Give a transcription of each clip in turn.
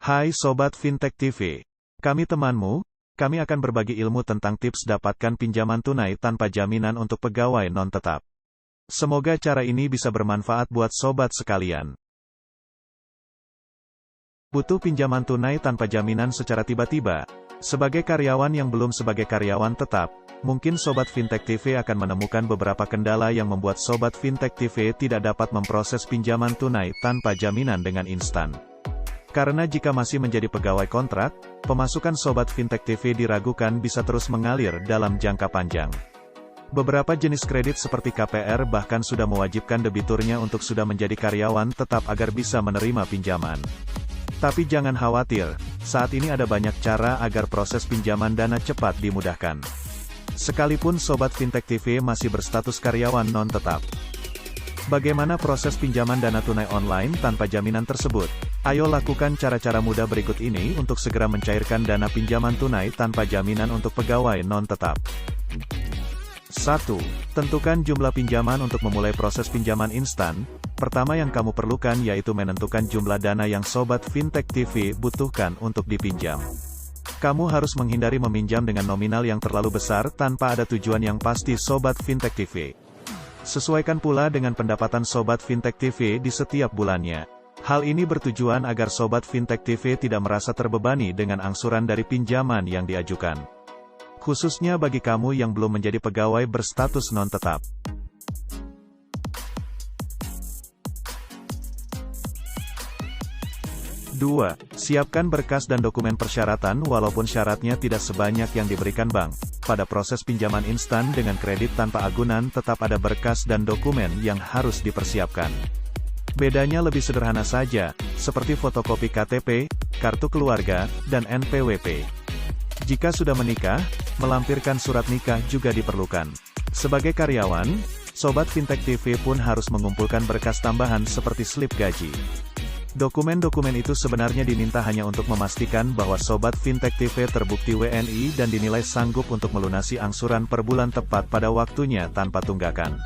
Hai Sobat Fintech TV. Kami temanmu, kami akan berbagi ilmu tentang tips dapatkan pinjaman tunai tanpa jaminan untuk pegawai non-tetap. Semoga cara ini bisa bermanfaat buat sobat sekalian. Butuh pinjaman tunai tanpa jaminan secara tiba-tiba? Sebagai karyawan yang belum sebagai karyawan tetap, mungkin Sobat Fintech TV akan menemukan beberapa kendala yang membuat Sobat Fintech TV tidak dapat memproses pinjaman tunai tanpa jaminan dengan instan. Karena jika masih menjadi pegawai kontrak, pemasukan Sobat Fintech TV diragukan bisa terus mengalir dalam jangka panjang. Beberapa jenis kredit seperti KPR bahkan sudah mewajibkan debiturnya untuk sudah menjadi karyawan tetap agar bisa menerima pinjaman. Tapi jangan khawatir, saat ini ada banyak cara agar proses pinjaman dana cepat dimudahkan. Sekalipun Sobat Fintech TV masih berstatus karyawan non-tetap. Bagaimana proses pinjaman dana tunai online tanpa jaminan tersebut? Ayo lakukan cara-cara mudah berikut ini untuk segera mencairkan dana pinjaman tunai tanpa jaminan untuk pegawai non-tetap. 1. Tentukan jumlah pinjaman untuk memulai proses pinjaman instan. Pertama yang kamu perlukan yaitu menentukan jumlah dana yang Sobat Fintech TV butuhkan untuk dipinjam. Kamu harus menghindari meminjam dengan nominal yang terlalu besar tanpa ada tujuan yang pasti Sobat Fintech TV. Sesuaikan pula dengan pendapatan Sobat Fintech TV di setiap bulannya. Hal ini bertujuan agar Sobat Fintech TV tidak merasa terbebani dengan angsuran dari pinjaman yang diajukan. Khususnya bagi kamu yang belum menjadi pegawai berstatus non-tetap. 2. Siapkan berkas dan dokumen persyaratan walaupun syaratnya tidak sebanyak yang diberikan bank. Pada proses pinjaman instan dengan kredit tanpa agunan tetap ada berkas dan dokumen yang harus dipersiapkan. Bedanya lebih sederhana saja, seperti fotokopi KTP, kartu keluarga, dan NPWP. Jika sudah menikah, melampirkan surat nikah juga diperlukan. Sebagai karyawan, Sobat Fintech TV pun harus mengumpulkan berkas tambahan seperti slip gaji. Dokumen-dokumen itu sebenarnya diminta hanya untuk memastikan bahwa Sobat Fintech TV terbukti WNI dan dinilai sanggup untuk melunasi angsuran per bulan tepat pada waktunya tanpa tunggakan.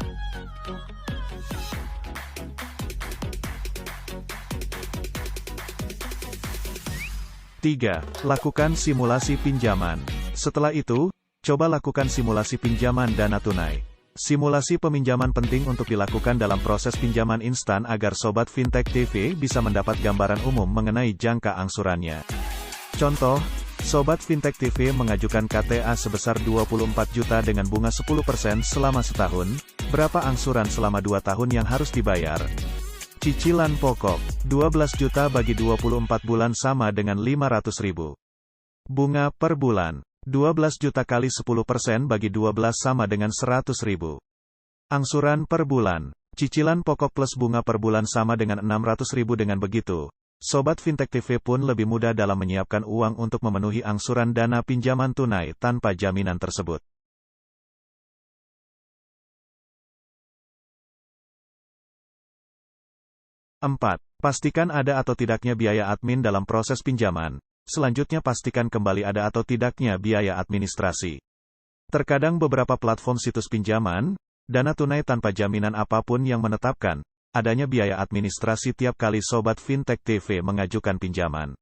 Tiga. Lakukan simulasi pinjaman. Setelah itu, coba lakukan simulasi pinjaman dana tunai. Simulasi peminjaman penting untuk dilakukan dalam proses pinjaman instan agar Sobat Fintech TV bisa mendapat gambaran umum mengenai jangka angsurannya. Contoh, Sobat Fintech TV mengajukan KTA sebesar 24 juta dengan bunga 10% selama setahun, berapa angsuran selama 2 tahun yang harus dibayar? Cicilan pokok, 12 juta bagi 24 bulan sama dengan 500.000. Bunga per bulan, 12 juta kali 10% bagi 12 sama dengan 100.000. Angsuran per bulan, cicilan pokok plus bunga per bulan sama dengan 600.000. Dengan begitu, Sobat Fintech TV pun lebih mudah dalam menyiapkan uang untuk memenuhi angsuran dana pinjaman tunai tanpa jaminan tersebut. 4. Pastikan ada atau tidaknya biaya admin dalam proses pinjaman. Selanjutnya pastikan kembali ada atau tidaknya biaya administrasi. Terkadang beberapa platform situs pinjaman, dana tunai tanpa jaminan apapun yang menetapkan adanya biaya administrasi tiap kali Sobat Fintech TV mengajukan pinjaman.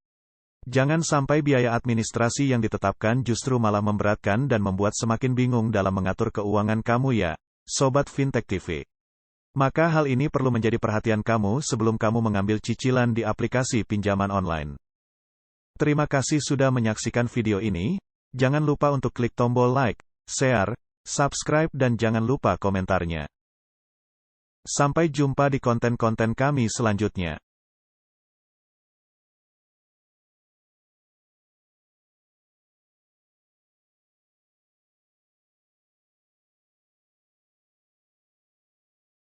Jangan sampai biaya administrasi yang ditetapkan justru malah memberatkan dan membuat semakin bingung dalam mengatur keuangan kamu ya, Sobat Fintech TV. Maka hal ini perlu menjadi perhatian kamu sebelum kamu mengambil cicilan di aplikasi pinjaman online. Terima kasih sudah menyaksikan video ini. Jangan lupa untuk klik tombol like, share, subscribe dan jangan lupa komentarnya. Sampai jumpa di konten-konten kami selanjutnya.